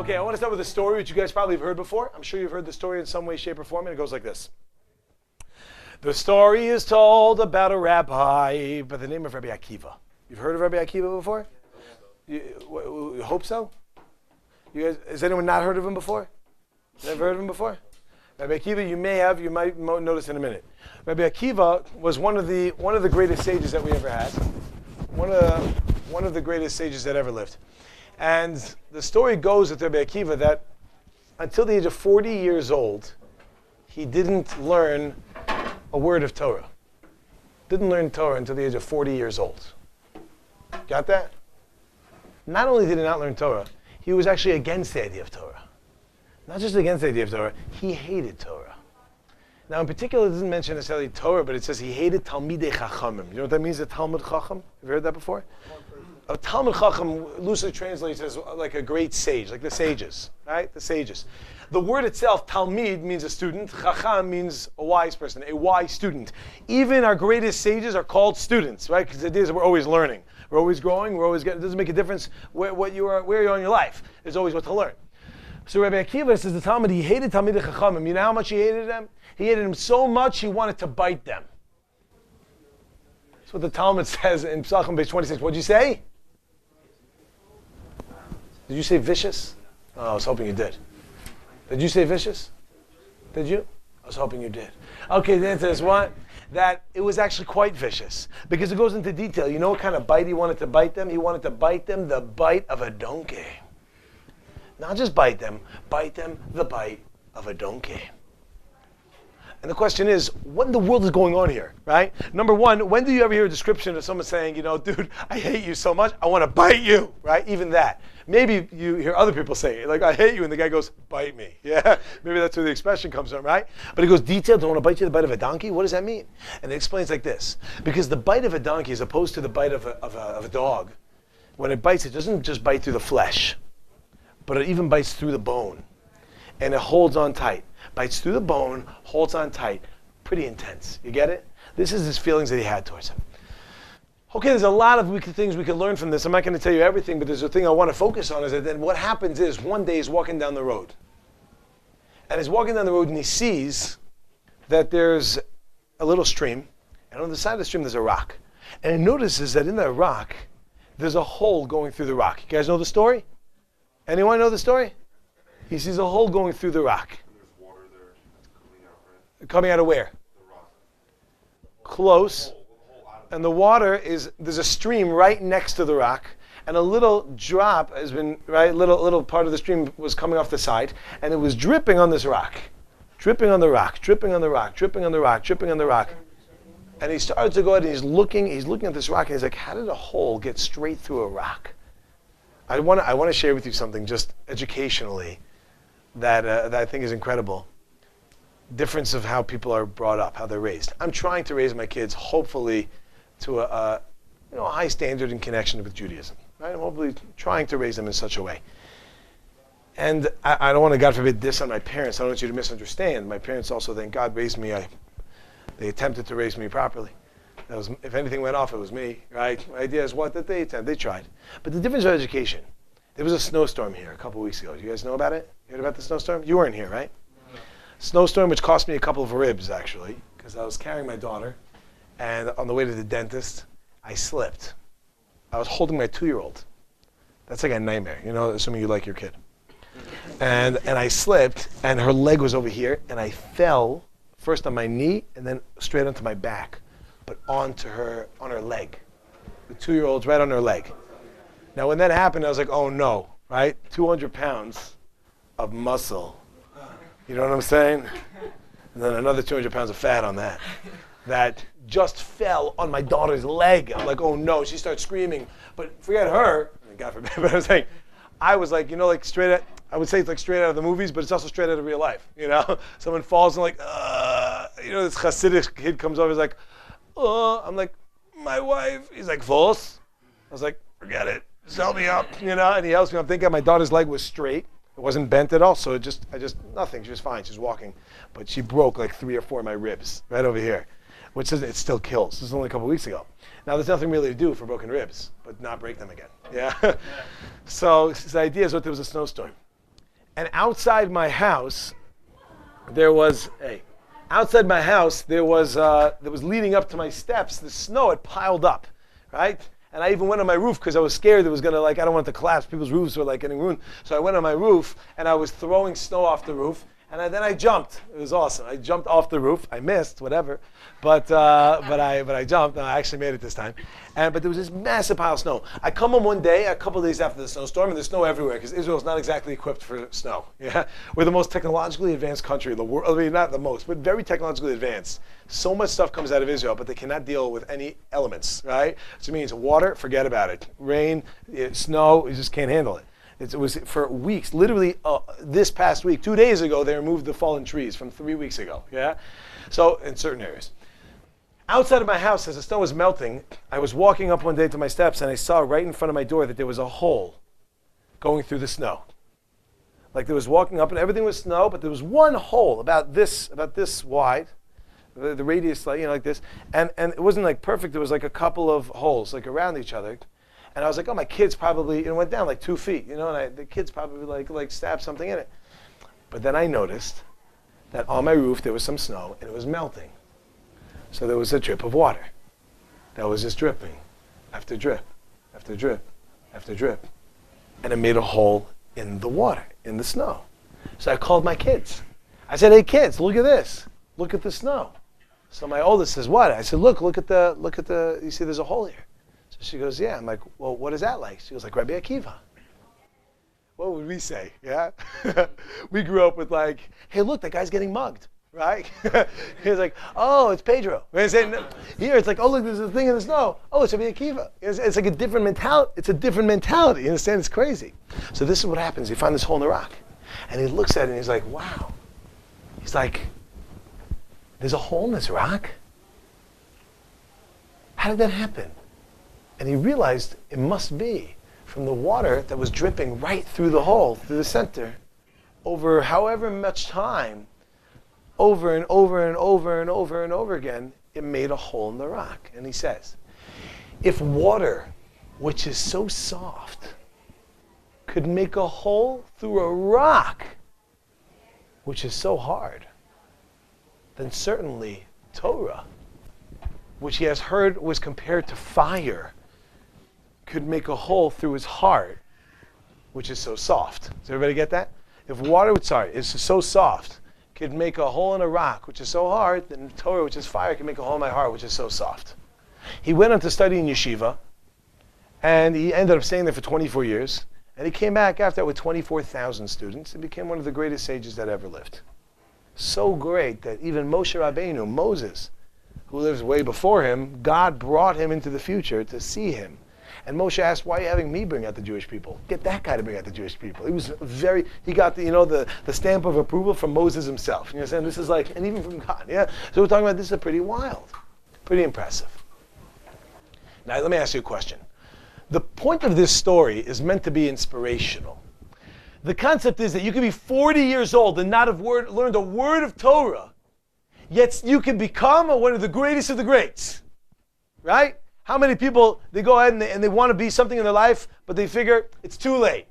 Okay, I want to start with a story which you guys probably have heard before. I'm sure you've heard the story in some way, shape, or form, and it goes like this. The story is told about a rabbi by the name of Rebbi Akiva. You've heard of Rebbi Akiva before? You hope so? You guys, has anyone not heard of him before? Never heard of him before? Rebbi Akiva, you might notice in a minute. Rebbi Akiva was one of the greatest sages that we ever had. One of the greatest sages that ever lived. And the story goes with Rebbi Akiva that until the age of 40 years old, he didn't learn a word of Torah. Didn't learn Torah until the age of 40 years old. Got that? Not only did he not learn Torah, he was actually against the idea of Torah. Not just against the idea of Torah, he hated Torah. Now in particular, it doesn't mention necessarily Torah, but it says he hated Talmidei Chachamim. You know what that means, a Talmud Chacham? Have you heard that before? A Talmud Chacham loosely translates as like a great sage, like the sages, right? The sages. The word itself, Talmid, means a student. Chacham means a wise person, a wise student. Even our greatest sages are called students, right? Because the idea is that we're always learning. We're always growing. We're always getting. It doesn't make a difference where you are in your life. There's always what to learn. So Rebbi Akiva says the Talmud, he hated Talmidei Chachamim. You know how much he hated them? He hated them so much he wanted to bite them. That's what the Talmud says in Psachim, page 26. What'd you say? Did you say vicious? Oh, I was hoping you did. Did you say vicious? Did you? I was hoping you did. Okay, the answer is what? That it was actually quite vicious. Because it goes into detail. You know what kind of bite he wanted to bite them? He wanted to bite them the bite of a donkey. Not just bite them the bite of a donkey. And the question is, what in the world is going on here, right? Number one, when do you ever hear a description of someone saying, dude, I hate you so much, I want to bite you, right? Even that. Maybe you hear other people say it, like, I hate you, and the guy goes, bite me. Yeah, maybe that's where the expression comes from, right? But it goes detailed, I want to bite you the bite of a donkey? What does that mean? And it explains like this. Because the bite of a donkey, as opposed to the bite of a dog, when it bites, it doesn't just bite through the flesh, but it even bites through the bone. And it holds on tight. Bites through the bone, holds on tight. Pretty intense. You get it? This is his feelings that he had towards him. Okay, there's a lot of things we can learn from this. I'm not going to tell you everything, but there's a thing I want to focus on is that then what happens is one day he's walking down the road. And he's walking down the road and he sees that there's a little stream. And on the side of the stream there's a rock. And he notices that in that rock there's a hole going through the rock. You guys know the story? Anyone know the story? He sees a hole going through the rock. There's water there coming out, right? Coming out of where? The rock. Close. And the water there's a stream right next to the rock, and a little drop has been, right, little part of the stream was coming off the side, and it was dripping on this rock. Dripping on the rock, dripping on the rock, dripping on the rock, dripping on the rock. And he started to go ahead and he's looking at this rock, and he's like, how did a hole get straight through a rock? I want to share with you something just educationally that I think is incredible. Difference of how people are brought up, how they're raised. I'm trying to raise my kids, hopefully, to a high standard in connection with Judaism. Right? I'm hopefully trying to raise them in such a way. And I don't want to, God forbid, diss on my parents. I don't want you to misunderstand. My parents also, thank God, raised me. They attempted to raise me properly. If anything went off, it was me, right? My idea is what? That they tried. But the difference of education, there was a snowstorm here a couple weeks ago. Do you guys know about it? You heard about the snowstorm? You weren't here, right? No. Snowstorm, which cost me a couple of ribs, actually, because I was carrying my daughter, and on the way to the dentist, I slipped. I was holding my 2-year-old. That's like a nightmare, assuming you like your kid. And I slipped, and her leg was over here, and I fell first on my knee, and then straight onto my back, but on her leg. The 2-year-old's right on her leg. Now, when that happened, I was like, oh no, right? 200 pounds of muscle. You know what I'm saying? And then another 200 pounds of fat on that. That just fell on my daughter's leg. I'm like, oh no, she starts screaming. But forget her, God forbid, but I'm saying, I was like, like straight out, I would say it's like straight out of the movies, but it's also straight out of real life, Someone falls and like, this Hasidic kid comes over, he's like, I'm like, my wife. He's like, Vos. I was like, forget it. Just help me up, and he helps me. I'm thinking my daughter's leg was straight. It wasn't bent at all, so nothing. She was fine. She was walking. But she broke like 3 or 4 of my ribs right over here, which says it still kills. This is only a couple weeks ago. Now, there's nothing really to do for broken ribs, but not break them again. Yeah? So the idea is that there was a snowstorm. And outside my house, there was leading up to my steps, the snow had piled up, right? And I even went on my roof because I was scared it was going to, I don't want it to collapse. People's roofs were getting ruined. So I went on my roof and I was throwing snow off the roof. And then I jumped. It was awesome. I jumped off the roof. I missed, whatever, but I jumped. I actually made it this time. But there was this massive pile of snow. I come home one day, a couple of days after the snowstorm, and there's snow everywhere because Israel's not exactly equipped for snow. Yeah, we're the most technologically advanced country in the world. I mean, not the most, but very technologically advanced. So much stuff comes out of Israel, but they cannot deal with any elements, right? So it means water, forget about it. Rain, snow, you just can't handle it. It was for weeks, literally this past week, 2 days ago, they removed the fallen trees from 3 weeks ago, yeah? So, in certain areas. Outside of my house, as the snow was melting, I was walking up one day to my steps and I saw right in front of my door that there was a hole going through the snow. Like there was walking up and everything was snow, but there was one hole about this wide, the radius like this, and it wasn't perfect, it was a couple of holes around each other. And I was like, oh, my kids probably, it went down 2 feet, and the kids probably stabbed something in it. But then I noticed that on my roof there was some snow and it was melting. So there was a drip of water that was just dripping after drip, after drip, after drip. And it made a hole in the water, in the snow. So I called my kids. I said, hey kids, look at this. Look at the snow. So my oldest says, what? I said, look at the, you see there's a hole here. So she goes, yeah. I'm like, well, what is that like? She goes, like Rebbi Akiva. What would we say, yeah? We grew up with hey, look, that guy's getting mugged, right? He's like, oh, it's Pedro. Here, it's oh, look, there's a thing in the snow. Oh, it's Rebbi Akiva. It's like a different mentality. It's a different mentality. You understand? It's crazy. So this is what happens. You find this hole in the rock. And he looks at it and he's like, wow. He's like, there's a hole in this rock? How did that happen? And he realized it must be from the water that was dripping right through the hole, through the center, over however much time, over and over and over and over and over again, it made a hole in the rock. And he says, if water, which is so soft, could make a hole through a rock, which is so hard, then certainly Torah, which he has heard was compared to fire, could make a hole through his heart, which is so soft. Does everybody get that? If water, is so soft, could make a hole in a rock, which is so hard, then Torah, which is fire, can make a hole in my heart, which is so soft. He went on to study in yeshiva, and he ended up staying there for 24 years, and he came back after that with 24,000 students and became one of the greatest sages that ever lived. So great that even Moshe Rabbeinu, Moses, who lives way before him, God brought him into the future to see him. And Moshe asked, why are you having me bring out the Jewish people? Get that guy to bring out the Jewish people. He got the stamp of approval from Moses himself. You understand? This is and even from God, yeah? So we're talking about this is pretty wild, pretty impressive. Now let me ask you a question. The point of this story is meant to be inspirational. The concept is that you can be 40 years old and not have learned a word of Torah, yet you can become one of the greatest of the greats, right? How many people, they go ahead and they want to be something in their life, but they figure it's too late.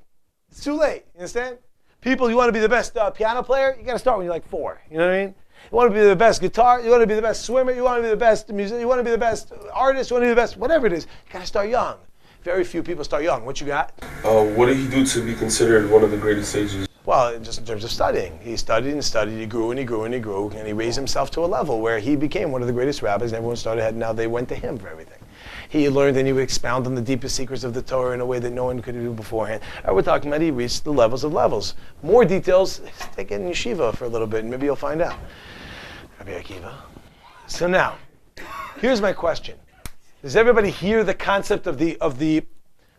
It's too late, you understand? People, you want to be the best piano player, you got to start when you're 4, you know what I mean? You want to be the best guitar, you want to be the best swimmer, you want to be the best musician, you want to be the best artist, you want to be the best, whatever it is, you got to start young. Very few people start young. What you got? What did he do to be considered one of the greatest sages? Well, just in terms of studying. He studied and studied, he grew and he grew and he grew, and he raised himself to a level where he became one of the greatest rabbis, and everyone started ahead, and now they went to him for everything. He learned and he would expound on the deepest secrets of the Torah in a way that no one could do beforehand. We're talking about he reached the levels of levels. More details, take it in yeshiva for a little bit, and maybe you'll find out. Rebbi Akiva. So now, here's my question. Does everybody hear the concept of the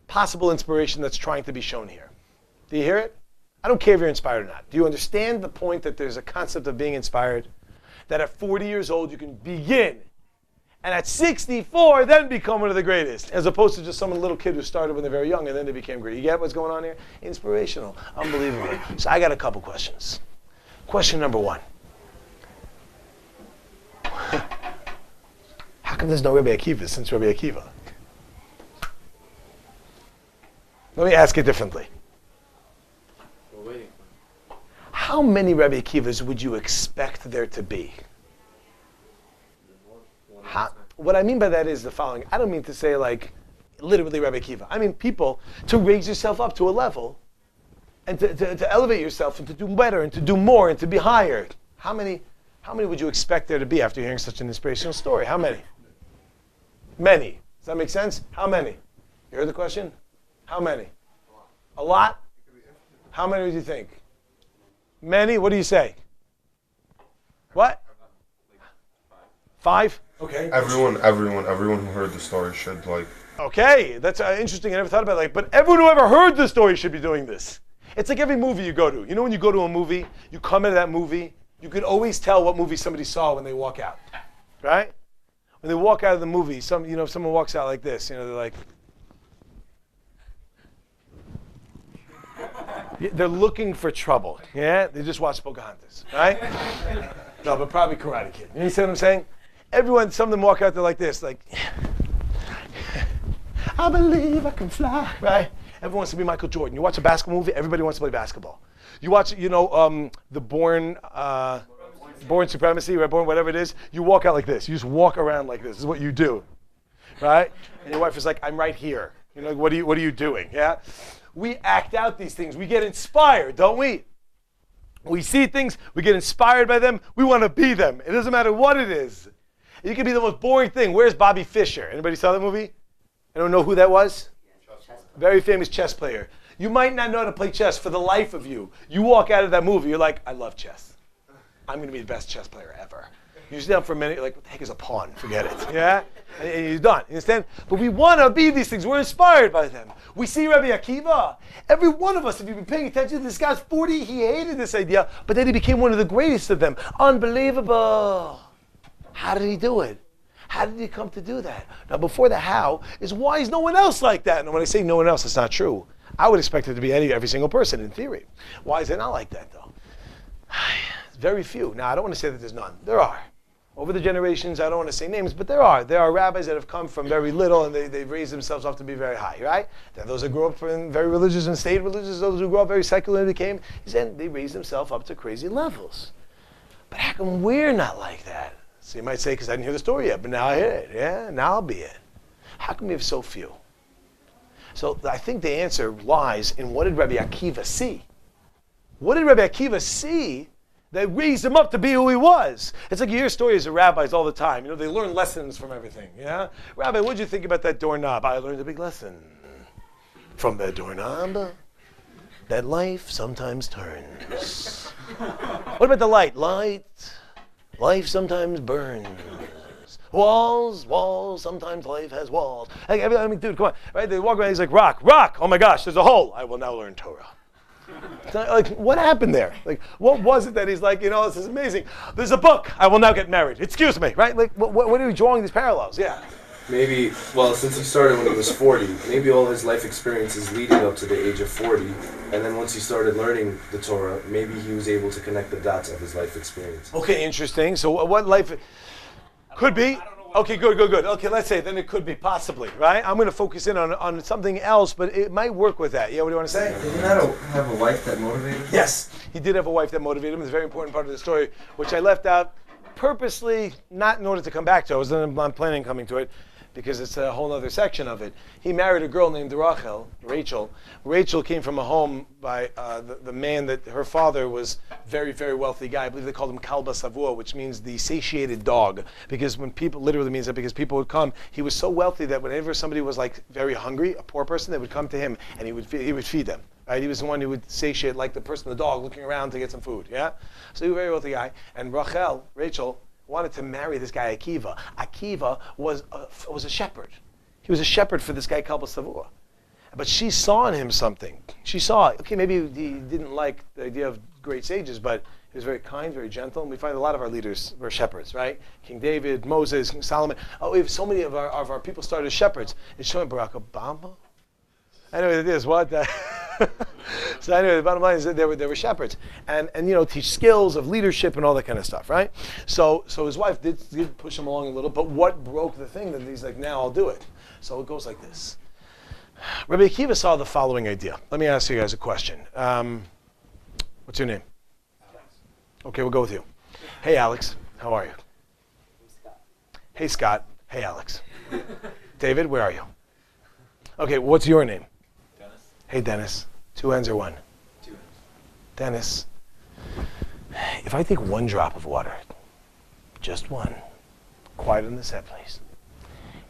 possible inspiration that's trying to be shown here? Do you hear it? I don't care if you're inspired or not. Do you understand the point that there's a concept of being inspired? That at 40 years old you can begin, and at 64 then become one of the greatest, as opposed to just some little kid who started when they're very young and then they became great. You get what's going on here? Inspirational. Unbelievable. So I got a couple questions. Question number one. How come there's no Rebbi Akiva since Rebbi Akiva? Let me ask it differently. We're waiting. how many Rebbi Akivas would you expect there to be? What I mean by that is the following. I don't mean to say like literally Rebbi Akiva. I mean people to raise yourself up to a level and to elevate yourself and to do better and to do more and to be higher. How many would you expect there to be after hearing such an inspirational story? How many? Many. Does that make sense? How many? You heard the question? How many? A lot? How many would you think? Many? What do you say? What? 5? Okay. Everyone who heard the story should like. Okay, that's interesting. I never thought about it. Like, but everyone who ever heard the story should be doing this. It's like every movie you go to. You know when you go to a movie, you come into that movie, you could always tell what movie somebody saw when they walk out, right? When they walk out of the movie, someone walks out like this. They're like, they're looking for trouble. Yeah, they just watched Pocahontas, right? No, but probably Karate Kid. You understand what I'm saying? Some of them walk out there like this, like, I believe I can fly, right? Everyone wants to be Michael Jordan. You watch a basketball movie, everybody wants to play basketball. You watch, the Born Supremacy, right? Born whatever it is. You walk out like this. You just walk around like this. This is what you do, right? And your wife is like, I'm right here. What are you doing? Yeah. We act out these things. We get inspired, don't we? We see things. We get inspired by them. We want to be them. It doesn't matter what it is. You can be the most boring thing. Where's Bobby Fischer? Anybody saw that movie? Anyone know who that was? Very famous chess player. You might not know how to play chess for the life of you. You walk out of that movie, you're like, I love chess. I'm going to be the best chess player ever. You sit down for a minute, you're like, what the heck is a pawn? Forget it. Yeah? And you're done. You understand? But we want to be these things. We're inspired by them. We see Rebbi Akiva. Every one of us, if you've been paying attention, this guy's 40, he hated this idea, but then he became one of the greatest of them. Unbelievable. How did he do it? How did he come to do that? Now, before the how is why is no one else like that? And when I say no one else, it's not true. I would expect it to be every single person in theory. Why is it not like that, though? It's very few. Now, I don't want to say that there's none. There are. Over the generations, I don't want to say names, but there are. There are rabbis that have come from very little and they've raised themselves up to be very high, right? There are those that grew up very religious and stayed religious, those who grew up very secular and became, they raised themselves up to crazy levels. But how come we're not like that? So you might say, because I didn't hear the story yet, but now I hear it. Yeah, now I'll be it. How come we have so few? So I think the answer lies in what did Rebbi Akiva see? What did Rebbi Akiva see that raised him up to be who he was? It's like you hear stories of rabbis all the time. They learn lessons from everything. Yeah, Rabbi, what did you think about that doorknob? I learned a big lesson from that doorknob. That life sometimes turns. What about the light? Life sometimes burns. Walls, sometimes life has walls. I mean, dude, come on. Right? They walk around, he's like, rock. Oh my gosh, there's a hole. I will now learn Torah. Like, what happened there? Like, what was it that he's like, this is amazing. There's a book. I will now get married. Excuse me, right? Like, what are you drawing these parallels? Yeah. Maybe, since he started when he was 40, maybe all his life experiences leading up to the age of 40, and then once he started learning the Torah, maybe he was able to connect the dots of his life experience. Okay, interesting. So what life could be? Okay, good. Okay, let's say then it could be possibly, right? I'm going to focus in on something else, but it might work with that. Yeah, what do you want to say? Did he not have a wife that motivated him? Yes, he did have a wife that motivated him. It's a very important part of the story, which I left out purposely, not in order to come back to. I'm planning on coming to it, because it's a whole other section of it. He married a girl named Rachel. Rachel came from a home by the man that her father was very, very wealthy guy. I believe they called him Kalba Savua, which means the satiated dog. Because when people, literally means that because people would come, he was so wealthy that whenever somebody was like very hungry, a poor person, they would come to him and he would feed them. Right? He was the one who would satiate like the person, the dog, looking around to get some food. Yeah. So he was a very wealthy guy. And Rachel, wanted to marry this guy Akiva. Akiva was a shepherd. He was a shepherd for this guy Kalba Savua. But she saw in him something. She saw, okay, maybe he didn't like the idea of great sages, but he was very kind, very gentle. And we find a lot of our leaders were shepherds, right? King David, Moses, King Solomon. We have so many of our people started as shepherds. It's showing Barack Obama. Anyway, it is what? So anyway, the bottom line is that they were shepherds, and teach skills of leadership and all that kind of stuff, right? So his wife did push him along a little, but what broke the thing that he's like, now I'll do it. So it goes like this. Rebbi Akiva saw the following idea. Let me ask you guys a question. What's your name? Okay, we'll go with you. Hey, Alex. How are you? Hey, Scott. Hey, Alex. David, where are you? Okay, what's your name? Dennis. Hey, Dennis. 2 ends or 1? 2 ends. Dennis, if I take 1 drop of water, just 1, quiet on the set, please.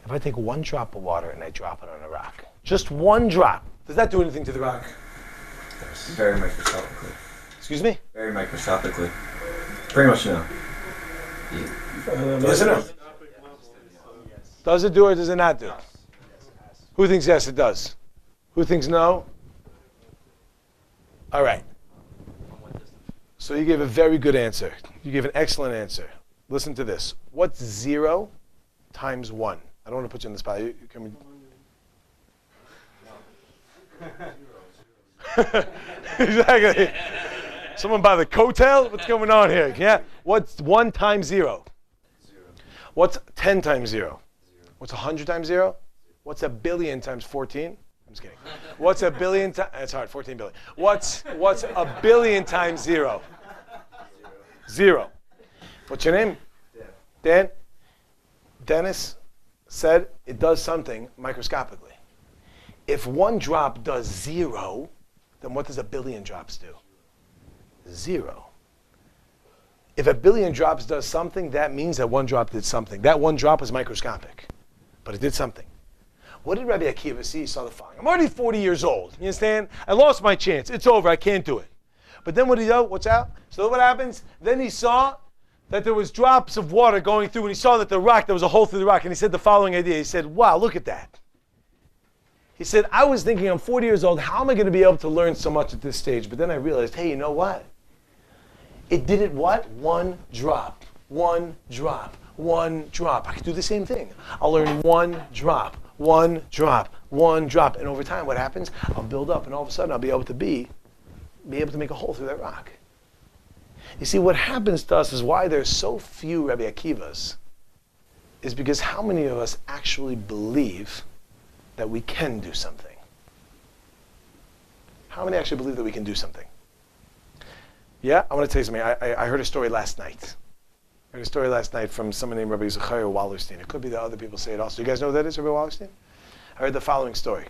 If I take 1 drop of water and I drop it on a rock, just 1 drop, does that do anything to the rock? Very microscopically. Excuse me? Very microscopically. Pretty much no. Yes or no? Does it do or does it not do? Who thinks yes, it does? Who thinks no? All right. So you gave a very good answer. You gave an excellent answer. Listen to this. What's 0 times 1? I don't want to put you on the spot. Exactly. Someone by the coattail? What's going on here? Yeah. What's 1 times 0? 0. What's 10 times 0? What's 100 times 0? What's a billion times 14? I'm just kidding. What's a billion times? It's hard. 14 billion. What's a billion times 0? 0. What's your name? Dan. Dennis said it does something microscopically. If 1 drop does 0, then what does a billion drops do? 0. If a billion drops does something, that means that 1 drop did something. That 1 drop was microscopic, but it did something. What did Rebbi Akiva see? He saw the following. I'm already 40 years old. You understand? I lost my chance. It's over. I can't do it. But then what did he do? What's out? So what happens? Then he saw that there was drops of water going through, and he saw that the rock, there was a hole through the rock, and he said the following idea. He said, wow, look at that. He said, I was thinking I'm 40 years old. How am I going to be able to learn so much at this stage? But then I realized, hey, you know what? It did it what? 1 drop. 1 drop. 1 drop. I could do the same thing. I'll learn 1 drop. 1 drop. 1 drop. And over time, what happens? I'll build up, and all of a sudden, I'll be able to make a hole through that rock. You see, what happens to us is why there's so few Rebbi Akivas is because how many of us actually believe that we can do something? How many actually believe that we can do something? Yeah, I want to tell you something. I heard a story last night. I heard a story last night from someone named Rabbi Wallerstein. It could be that other people say it also. You guys know who that is, Rabbi Wallerstein? I heard the following story.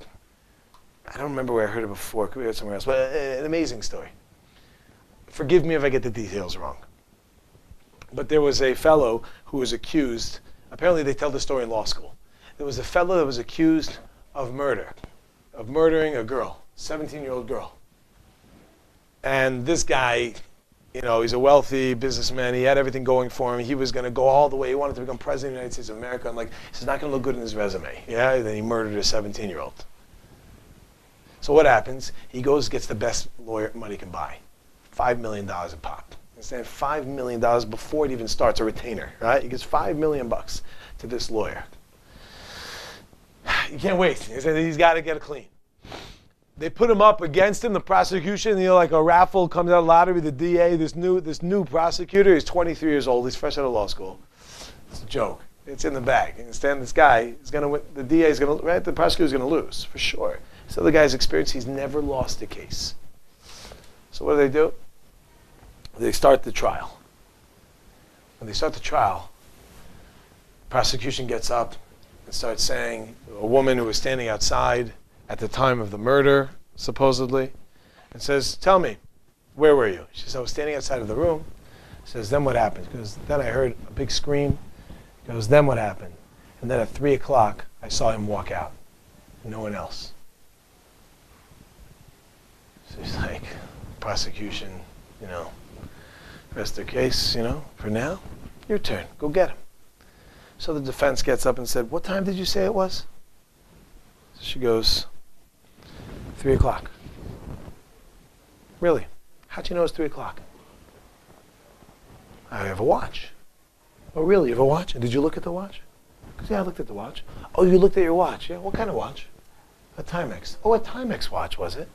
I don't remember where I heard it before. It could be somewhere else, but an amazing story. Forgive me if I get the details wrong. But there was a fellow who was accused. Apparently they tell the story in law school. There was a fellow that was accused of murder, of murdering a girl, 17-year-old girl. And this guy, you know, he's a wealthy businessman. He had everything going for him. He was going to go all the way. He wanted to become president of the United States of America. And it's not going to look good in his resume. Yeah, then he murdered a 17-year-old. So what happens? He goes, gets the best lawyer money can buy. $5 million a pop. Understand? $5 million before it even starts, a retainer, right? He gives $5 million to this lawyer. You can't wait. He said he's got to get it clean. They put him up against him, the prosecution, you know, like a raffle comes out of lottery, the DA, this new prosecutor, he's 23 years old, he's fresh out of law school. It's a joke. It's in the bag. You understand? This guy is going to win, the DA is going to, right? The prosecutor is going to lose, for sure. So the guy's experience, he's never lost a case. So what do? They start the trial. When they start the trial, the prosecution gets up and starts saying, a woman who was standing outside at the time of the murder, supposedly, and says, tell me, where were you? She says, I was standing outside of the room. Says, then what happened? Because then I heard a big scream. Goes, then what happened? And then at 3 o'clock, I saw him walk out. No one else. So he's like, prosecution, you know, rest their case, you know, for now, your turn, go get him. So the defense gets up and said, what time did you say it was? So she goes, 3 o'clock. Really? How'd you know it's 3 o'clock? I have a watch. Oh, really? You have a watch? And did you look at the watch? Because, yeah, I looked at the watch. Oh, you looked at your watch? Yeah, what kind of watch? A Timex. Oh, a Timex watch, was it?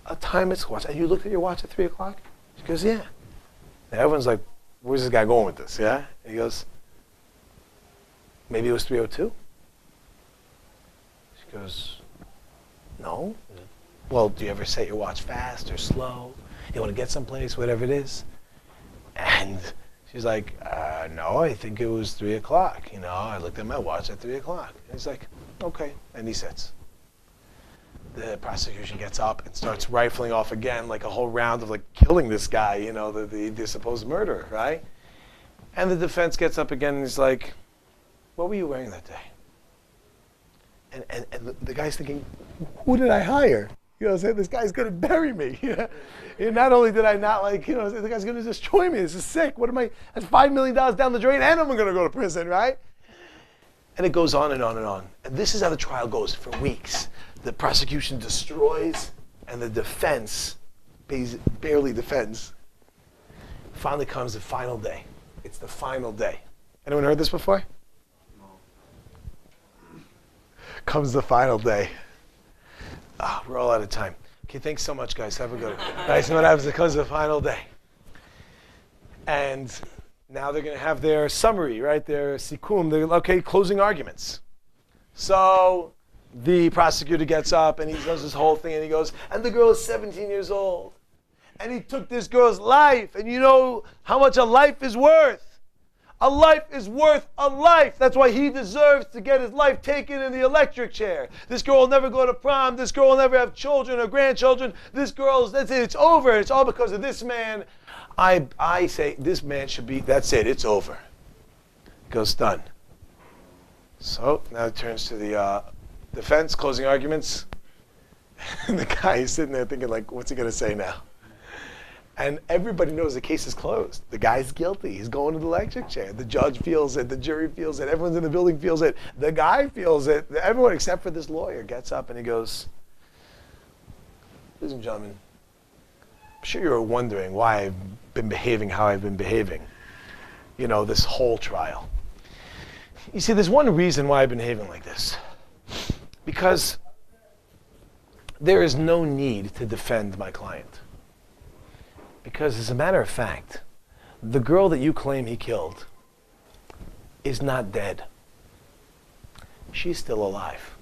A Timex watch. And you looked at your watch at 3 o'clock? She goes, yeah. And everyone's like, where's this guy going with this, yeah? And he goes, maybe it was 3:02? She goes, no. Well, do you ever set your watch fast or slow? You want to get someplace, whatever it is? And she's like, no, I think it was 3 o'clock. I looked at my watch at 3 o'clock. And he's like, okay. And he sits. The prosecution gets up and starts rifling off again, like a whole round of like killing this guy, the supposed murderer, right? And the defense gets up again and he's like, what were you wearing that day? And the guy's thinking, who did I hire? This guy's going to bury me. And not only did I not the guy's going to destroy me. This is sick. That's $5 million down the drain and I'm going to go to prison, right? And it goes on and on and on. And this is how the trial goes for weeks. The prosecution destroys and the defense barely defends. Finally comes the final day. It's the final day. Anyone heard this before? Comes the final day. We're all out of time. Okay, thanks so much, guys. Have a good one. All right, so what happens? It comes the final day. And now they're going to have their summary, right? Their sikum, closing arguments. So the prosecutor gets up and he does this whole thing and he goes, and the girl is 17 years old. And he took this girl's life. And you know how much a life is worth. A life is worth a life. That's why he deserves to get his life taken in the electric chair. This girl will never go to prom. This girl will never have children or grandchildren. That's it. It's over. It's all because of this man. I say this man should be, that's it. It's over. Goes done. So now it turns to the defense, closing arguments. And the guy is sitting there thinking like, what's he going to say now? And everybody knows the case is closed. The guy's guilty. He's going to the electric chair. The judge feels it. The jury feels it. Everyone's in the building feels it. The guy feels it. Everyone except for this lawyer gets up and he goes, ladies and gentlemen, I'm sure you're wondering why I've been behaving how I've been behaving, this whole trial. You see, there's one reason why I've been behaving like this. Because there is no need to defend my client. Because as a matter of fact, the girl that you claim he killed is not dead. She's still alive.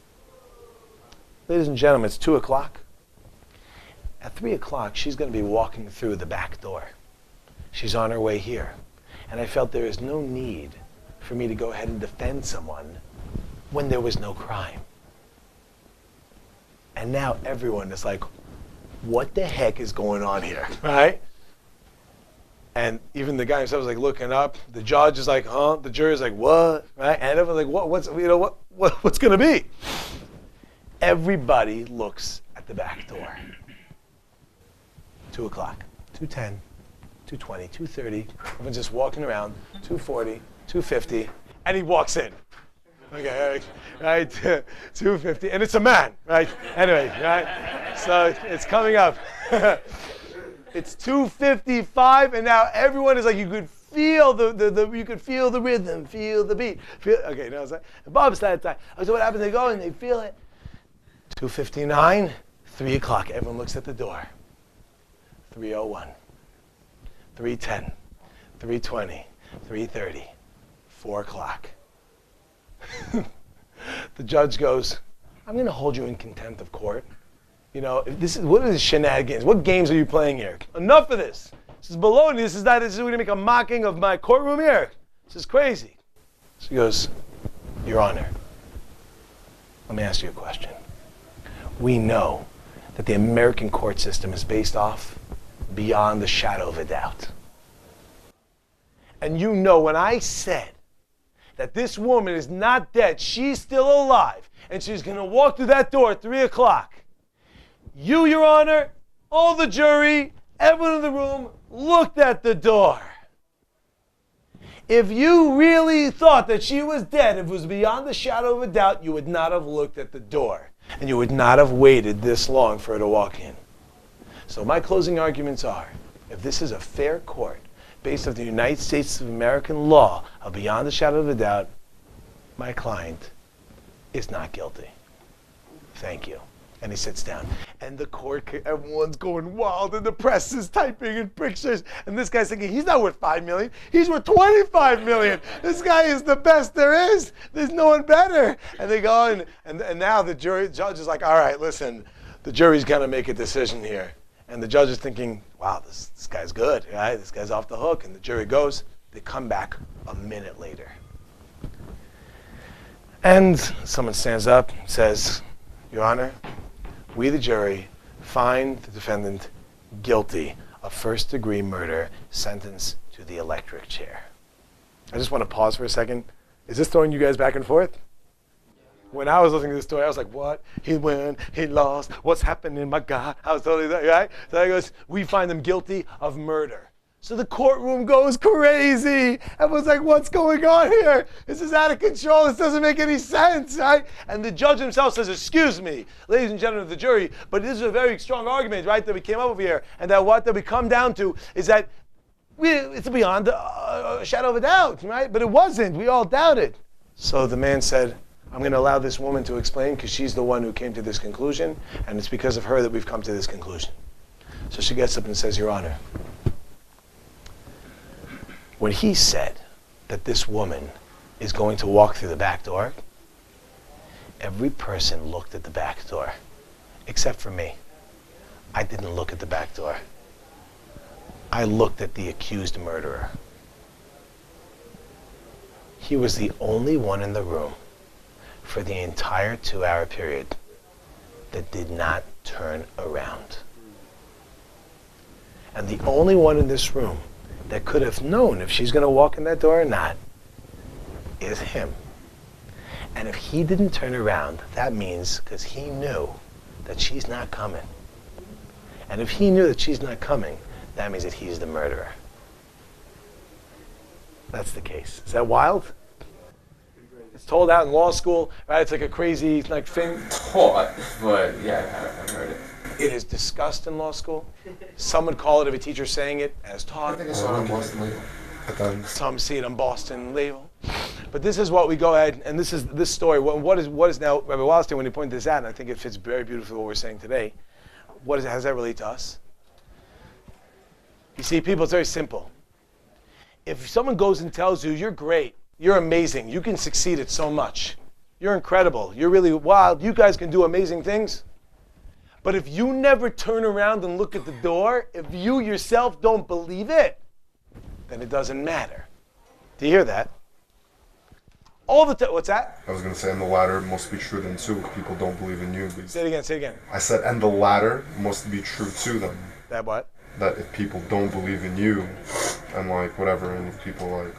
Ladies and gentlemen, it's 2 o'clock. At 3 o'clock, she's going to be walking through the back door. She's on her way here. And I felt there is no need for me to go ahead and defend someone when there was no crime. And now everyone is like, what the heck is going on here, right? And even the guy himself was like looking up. The judge is like, huh? The jury is like, what? Right? And everyone's like, what's going to be? Everybody looks at the back door. 2 o'clock, 2:10, 2:20, 2:30. Everyone's just walking around. 2:40, 2:50, and he walks in. Okay, right? 2:50, and it's a man, right? Anyway, right? So it's coming up. It's 2:55, and now everyone is like, you could feel you could feel the rhythm, feel the beat. Okay, now it's like, Bob started time. So what happens? They go and they feel it. 2:59, 3 o'clock. Everyone looks at the door. 3:01, 3:10, 3:20, 3:30, 4 o'clock. The judge goes, I'm going to hold you in contempt of court. What are these shenanigans? What games are you playing here? Enough of this. This is baloney. This is we're going to make a mocking of my courtroom here. This is crazy. So he goes, Your Honor, let me ask you a question. We know that the American court system is based off beyond the shadow of a doubt. And when I said that this woman is not dead, she's still alive, and she's going to walk through that door at 3 o'clock, you, Your Honor, all the jury, everyone in the room looked at the door. If you really thought that she was dead, if it was beyond the shadow of a doubt, you would not have looked at the door, and you would not have waited this long for her to walk in. So my closing arguments are, if this is a fair court, based on the United States of American law of beyond the shadow of a doubt, my client is not guilty. Thank you. And he sits down. And the court, everyone's going wild, and the press is typing in pictures. And this guy's thinking, he's not worth $5 million. He's worth $25 million. This guy is the best there is. There's no one better. And they go, and now the judge is like, all right, listen, the jury's got to make a decision here. And the judge is thinking, wow, this guy's good, right? This guy's off the hook. And the jury goes. They come back a minute later. And someone stands up and says, Your Honor, we, the jury, find the defendant guilty of first-degree murder, sentenced to the electric chair. I just want to pause for a second. Is this throwing you guys back and forth? When I was listening to this story, I was like, what? He won, he lost, what's happening, my God? I was totally there, right? So he goes, we find them guilty of murder. So the courtroom goes crazy. Everyone's like, what's going on here? This is out of control. This doesn't make any sense, right? And the judge himself says, excuse me, ladies and gentlemen of the jury, but this is a very strong argument, right, that we came up with here. And that what that we come down to is that it's beyond a shadow of a doubt, right? But it wasn't. We all doubted. So the man said, I'm going to allow this woman to explain because she's the one who came to this conclusion, and it's because of her that we've come to this conclusion. So she gets up and says, Your Honor, when he said that this woman is going to walk through the back door, every person looked at the back door, except for me. I didn't look at the back door. I looked at the accused murderer. He was the only one in the room for the entire 2-hour period that did not turn around. And the only one in this room that could have known if she's going to walk in that door or not is him. And if he didn't turn around, that means because he knew that she's not coming. And if he knew that she's not coming, that means that he's the murderer. That's the case. Is that wild? It's told out in law school, right? It's like a crazy thing. Taught, but yeah, I've heard it. It is discussed in law school. Some would call it, if a teacher saying it, as taught. I think I saw it on Boston Legal. Some see it on Boston Legal. But this is what we go ahead, and this is this story. What is now, Rabbi Wallerstein, when he pointed this out, and I think it fits very beautifully what we're saying today, how does that relate to us? You see, people, it's very simple. If someone goes and tells you, you're great, you're amazing, you can succeed at so much, you're incredible, you're really wild, you guys can do amazing things. But if you never turn around and look at the door, if you yourself don't believe it, then it doesn't matter. Do you hear that? All the time. What's that? I was going to say, and the latter must be true then too. If people don't believe in you. Say it again. I said, and the latter must be true too then. That what? That if people don't believe in you, and like whatever, and if people like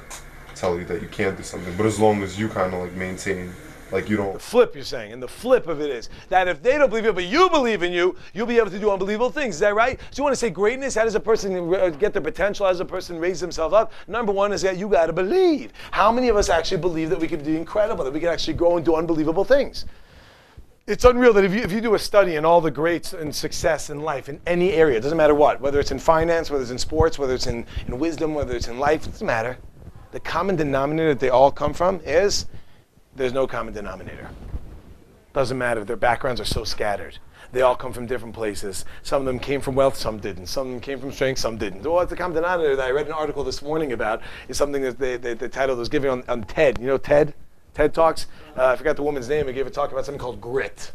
tell you that you can't do something, but as long as you kind of like maintain, like you don't. The flip, you're saying, and the flip of it is that if they don't believe it, but you believe in you, you'll be able to do unbelievable things. Is that right? So you want to say greatness? How does a person get their potential? How does a person raise themselves up? Number one is that you got to believe. How many of us actually believe that we can do incredible, that we can actually grow and do unbelievable things? It's unreal that if you do a study in all the greats and success in life, in any area, it doesn't matter what, whether it's in finance, whether it's in sports, whether it's in wisdom, whether it's in life, it doesn't matter. The common denominator that they all come from is there's no common denominator. Doesn't matter. Their backgrounds are so scattered. They all come from different places. Some of them came from wealth, some didn't. Some of them came from strength, some didn't. What's the common denominator that I read an article this morning about is something that the title was giving on TED. You know TED? TED Talks? I forgot the woman's name. I gave a talk about something called grit.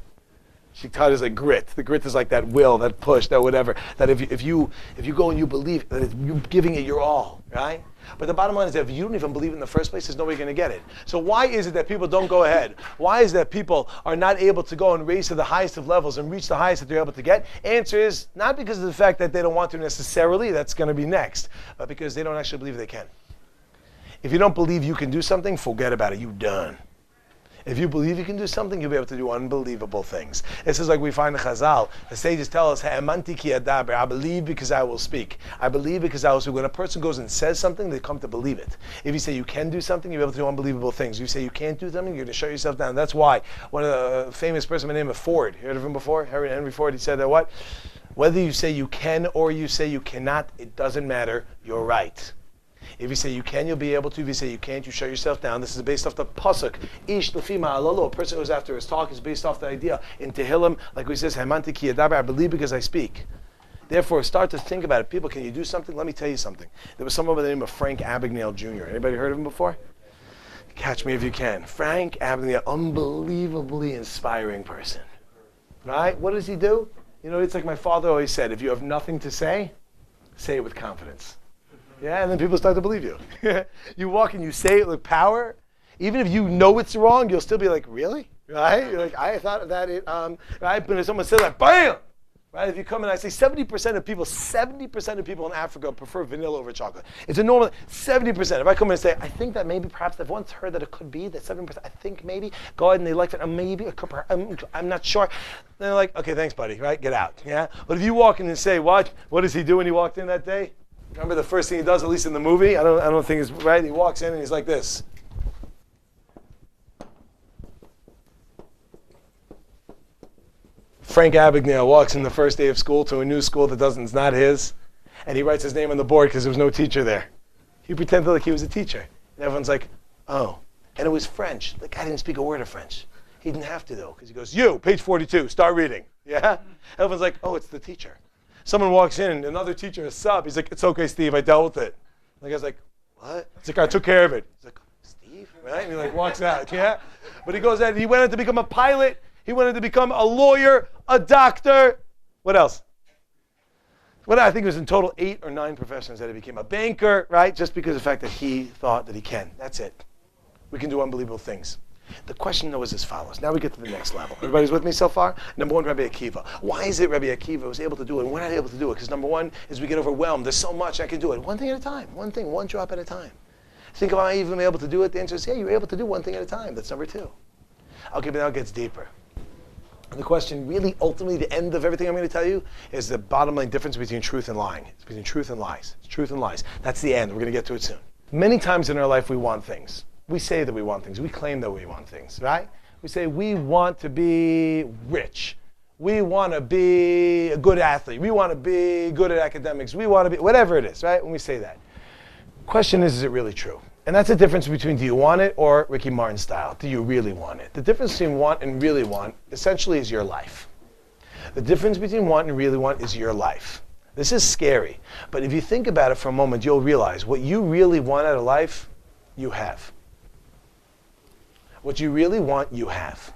She taught us like grit. The grit is like that will, that push, that whatever. That if you go and you believe that you're giving it your all, right? But the bottom line is that if you don't even believe it in the first place, there's no way you're going to get it. So why is it that people don't go ahead? Why is it that people are not able to go and raise to the highest of levels and reach the highest that they're able to get? Answer is not because of the fact that they don't want to necessarily, that's going to be next, but because they don't actually believe they can. If you don't believe you can do something, forget about it. You're done. If you believe you can do something, you'll be able to do unbelievable things. This is like we find in Chazal. The sages tell us, I believe because I will speak. I believe because I will speak. When a person goes and says something, they come to believe it. If you say you can do something, you'll be able to do unbelievable things. If you say you can't do something, you're going to shut yourself down. That's why one of the famous person by the name of Ford, you heard of him before? Henry Ford, he said that what? Whether you say you can or you say you cannot, it doesn't matter. You're right. If you say you can, you'll be able to. If you say you can't, you shut yourself down. This is based off the pasuk. Ish lefima alolo. A person who goes after his talk is based off the idea in Tehillim, like we says, Hamanti ki yadaber. I believe because I speak. Therefore, start to think about it. People, can you do something? Let me tell you something. There was someone by the name of Frank Abagnale Jr. Anybody heard of him before? Catch me if you can. Frank Abagnale, unbelievably inspiring person. Right? What does he do? You know, it's like my father always said, if you have nothing to say it with confidence. Yeah, and then people start to believe you. You walk and you say it with power. Even if you know it's wrong, you'll still be like, really? Right? You're like, I thought that it, right? But if someone says that, bam! Right? If you come in, I say 70% of people in Africa prefer vanilla over chocolate. It's a normal, 70%. If I come in and say, I think that maybe perhaps I've once heard that it could be that 7%, I think maybe, go ahead and they like that, maybe, I'm not sure. Then they're like, okay, thanks, buddy, right? Get out, yeah? But if you walk in and say, what does he do when he walked in that day? Remember the first thing he does, at least in the movie? I don't think it's right. He walks in and he's like this. Frank Abagnale walks in the first day of school to a new school that it's not his, and he writes his name on the board because there was no teacher there. He pretended like he was a teacher. And everyone's like, oh. And it was French. The guy didn't speak a word of French. He didn't have to, though, because he goes, you, page 42, start reading. Yeah? Everyone's like, oh, it's the teacher. Someone walks in, and another teacher, a sub, he's like, it's okay, Steve, I dealt with it. And the guy's like, what? He's like, I took care of it. He's like, Steve? Right? And he like walks out, yeah? But he goes out, he went on to become a pilot. He wanted to become a lawyer, a doctor. What else? Well, I think it was in total 8 or 9 professions that he became a banker, right? Just because of the fact that he thought that he can. That's it. We can do unbelievable things. The question, though, is as follows. Now we get to the next level. Everybody's with me so far? Number 1, Rebbi Akiva. Why is it Rebbi Akiva was able to do it and we're not able to do it? Because number 1 is we get overwhelmed. There's so much I can do it. One thing at a time. One thing, one drop at a time. Think about I even able to do it. The answer is, yeah, you're able to do one thing at a time. That's number 2. Okay, but now it gets deeper. And the question, really, ultimately, the end of everything I'm going to tell you is the bottom line difference between truth and lying. It's between truth and lies. It's truth and lies. That's the end. We're going to get to it soon. Many times in our life, we want things. We say that we want things. We claim that we want things, right? We say we want to be rich. We want to be a good athlete. We want to be good at academics. We want to be, whatever it is, right? When we say that. Question is it really true? And that's the difference between do you want it or Ricky Martin style. Do you really want it? The difference between want and really want essentially is your life. The difference between want and really want is your life. This is scary. But if you think about it for a moment, you'll realize what you really want out of life, you have. What you really want, you have.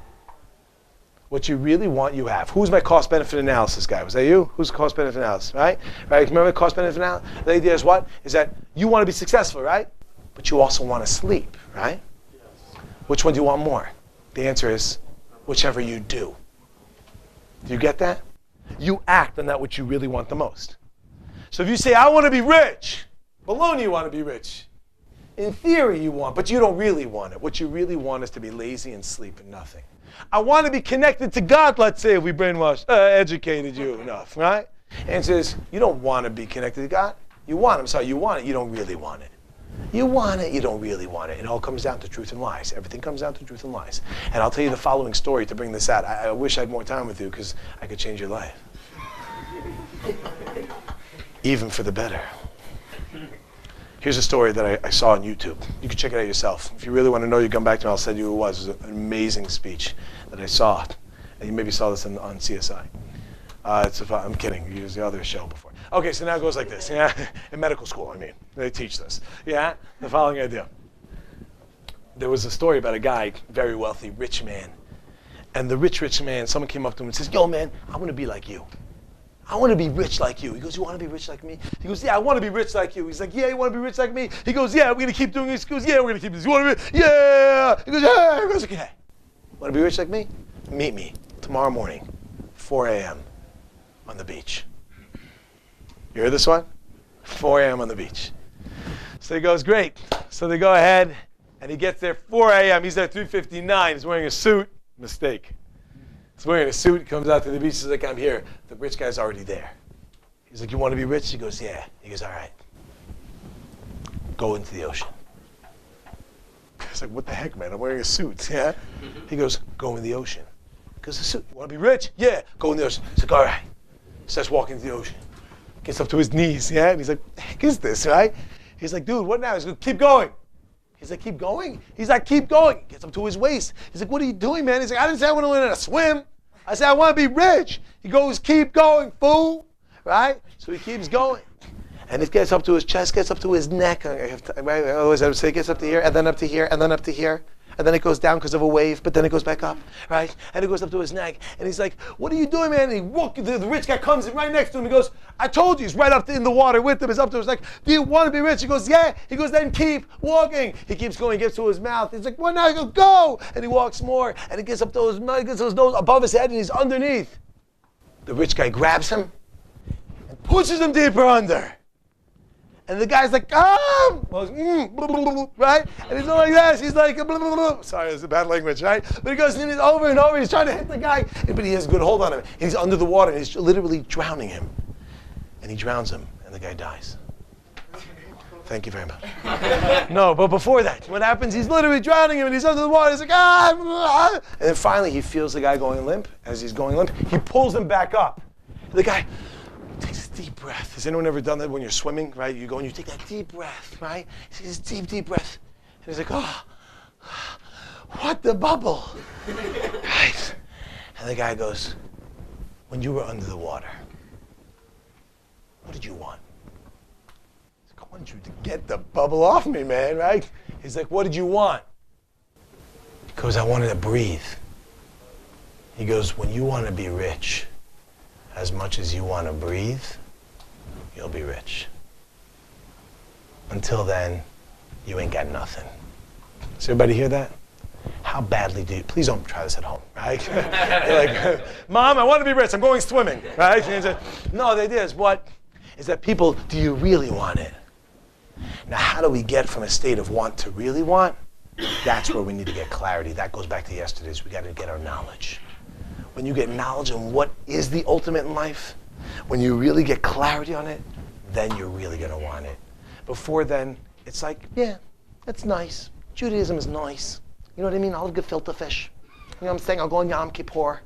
What you really want, you have. Who's my cost-benefit analysis guy? Was that you? Who's cost-benefit analysis, right? Right? Remember cost-benefit analysis? The idea is what? Is that you want to be successful, right? But you also want to sleep, right? Yes. Which one do you want more? The answer is whichever you do. Do you get that? You act on that which you really want the most. So if you say, I want to be rich, baloney, you want to be rich. In theory you want, but you don't really want it. What you really want is to be lazy and sleep and nothing. I want to be connected to God, let's say, if we educated you enough, right? The answer is, you don't want to be connected to God. You want it. You want it. You don't really want it. You want it, you don't really want it. It all comes down to truth and lies. Everything comes down to truth and lies. And I'll tell you the following story to bring this out. I wish I had more time with you because I could change your life. Even for the better. Here's a story that I saw on YouTube. You can check it out yourself. If you really want to know, you come back to me, I'll send you who it was. It was an amazing speech that I saw. And you maybe saw this on CSI. I'm kidding, you used the other show before. Okay, so now it goes like this, yeah? In medical school, I mean, they teach this. Yeah? The following idea. There was a story about a guy, very wealthy, rich man. And the rich man, someone came up to him and says, yo man, I want to be like you. I want to be rich like you. He goes, you want to be rich like me? He goes, yeah, I want to be rich like you. He's like, yeah, you want to be rich like me? He goes, yeah, we're going to keep doing this. He goes, yeah, we're going to keep this. You want to be? Yeah. He goes, yeah. He goes, okay. Want to be rich like me? Meet me tomorrow morning, 4 a.m. on the beach. You heard this one? 4 a.m. on the beach. So he goes, great. So they go ahead, and he gets there 4 a.m. He's there at 3:59. He's wearing a suit. Mistake. He's wearing a suit. He comes out to the beach. He's like, I'm here. The rich guy's already there. He's like, you want to be rich? He goes, yeah. He goes, all right. Go into the ocean. He's like, what the heck, man? I'm wearing a suit. Yeah? He goes, go in the ocean. He goes, the suit. You want to be rich? Yeah. Go in the ocean. He's like, all right. He starts walking to the ocean. Gets up to his knees, yeah? And he's like, what the heck is this, right? He's like, dude, what now? He's like, keep going. He's like, keep going? He's like, keep going. Gets up to his waist. He's like, what are you doing, man? He's like, I didn't say I want to learn how to swim. I said, I want to be rich. He goes, keep going, fool. Right? So he keeps going. And it gets up to his chest, gets up to his neck. Otherwise I would say it gets up to here, and then up to here, and then up to here. and then it goes down because of a wave, but then it goes back up, right? And it goes up to his neck, and he's like, what are you doing, man? And the rich guy comes in right next to him. He goes, I told you. He's right up in the water with him. He's up to his neck. Do you want to be rich? He goes, yeah. He goes, then keep walking. He keeps going. He gets to his mouth. He's like, well, now go. And he walks more, and he gets up to his nose above his head, and he's underneath. The rich guy grabs him and pushes him deeper under. And the guy's like, right? And he's going like this. He's like, sorry, it's a bad language, right? But he goes over and over. He's trying to hit the guy, but he has a good hold on him. He's under the water, and he's literally drowning him. And he drowns him, and the guy dies. Thank you very much. No, but before that, what happens? He's literally drowning him, and he's under the water. He's like, And then finally, he feels the guy going limp. As he's going limp, he pulls him back up. The guy takes a deep breath. Has anyone ever done that when you're swimming, right? You go and you take that deep breath, right? He takes this deep, deep breath. And he's like, oh, what the bubble? Right? And the guy goes, when you were under the water, what did you want? He's like, I wanted you to get the bubble off me, man, right? He's like, what did you want? He goes, I wanted to breathe. He goes, when you want to be rich, as much as you want to breathe, you'll be rich. Until then, you ain't got nothing. Does everybody hear that? How badly do you, please don't try this at home, right? You're like, Mom, I want to be rich, I'm going swimming, right? No, the idea is what? Is that people, do you really want it? Now, how do we get from a state of want to really want? That's where we need to get clarity. That goes back to yesterday's. We got to get our knowledge. When you get knowledge on what is the ultimate in life, when you really get clarity on it, then you're really going to want it. Before then, it's like, yeah, that's nice. Judaism is nice. You know what I mean? I'll have gefilte fish. You know what I'm saying? I'll go on Yom Kippur.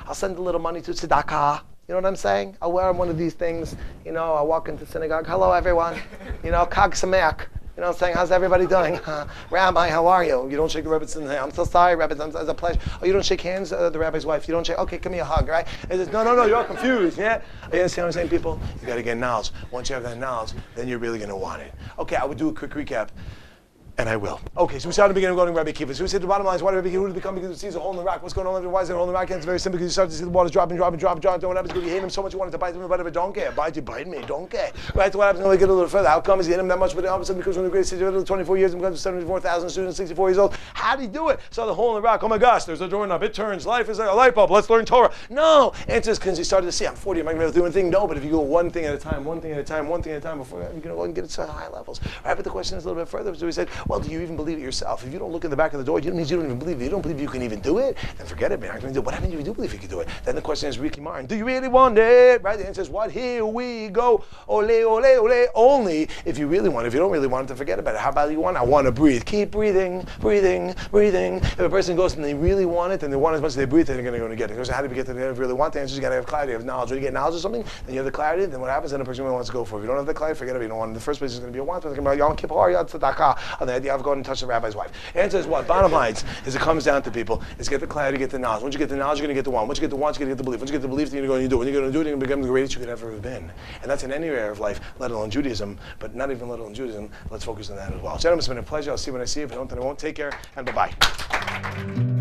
I'll send a little money to tzedakah. You know what I'm saying? I'll wear one of these things. You know, I'll walk into synagogue. Hello, everyone. You know, Kag Sameach. You know what I'm saying? How's everybody doing? Rabbi, how are you? You don't shake the Rebbi's hand. I'm so sorry, Rabbi. It's a pleasure. Oh, you don't shake hands? The Rabbi's wife. You don't shake? Okay, give me a hug, right? It says, no, you're all confused, yeah? You understand what I'm saying, people? You got to get knowledge. Once you have that knowledge, then you're really going to want it. Okay, I would do a quick recap. And I will. Okay, so we started at the beginning of going to Rebbi Akiva. So we said the bottom line is why did Rebbi Akiva become? Because he sees a hole in the rock. What's going on? Why is there a hole in the rock? And it's very simple because you start to see the water dropping. What happens? Because you hate him so much you wanted to bite him, but don't care. Bite me, don't care. Right? So what happens when we get a little further? How come is he hit him that much? But all of a sudden, because one of the greatest cities of 24 years and becomes 74,000 students, 64 years old. How did he do it? Saw the hole in the rock. Oh my gosh, there's a doorknob. It turns. Life is like a light bulb. Let's learn Torah. No. Answer is because he started to see, I'm 40. Am I going to be able to do anything? No. But if you go one thing at a time before you can go and get it to high levels. Right? But the question is a little bit further. So we said, well, do you even believe it yourself? If you don't look in the back of the door, you don't even believe it. You don't believe you can even do it, then forget it, man. What happens if you do believe you can do it? Then the question is, Ricky Martin, do you really want it? Right? The answer is what? Here we go. Ole, ole, ole. Only if you really want it. If you don't really want it, then forget about it. How about you want it? I want to breathe. Keep breathing. If a person goes and they really want it, then they want as much as they breathe, they're going to get it. So how do we get to the really want the answer? You got to have clarity, have knowledge. When you get knowledge of something, then you have the clarity, then what happens? Then the person really wants to go for it. If you don't have the clarity, forget it. You don't want it. In the first place, it's going to be a want. It's going to be Yom Kippur, tzedakah, and the idea of going and touch the rabbi's wife. The answer is what? Bottom line is it comes down to people, is get the clarity, get the knowledge. Once you get the knowledge, you're going to get the want. Once you get the want, you're going to get the belief. Once you get the belief, then you're going to do it. When you're going to do it, you're going to become the greatest you could ever have been. And that's in any area of life, let alone Judaism, but not even let alone Judaism. Let's focus on that as well. Gentlemen, it's been a pleasure. I'll see you when I see you. If I don't, then I won't. Take care, and bye-bye.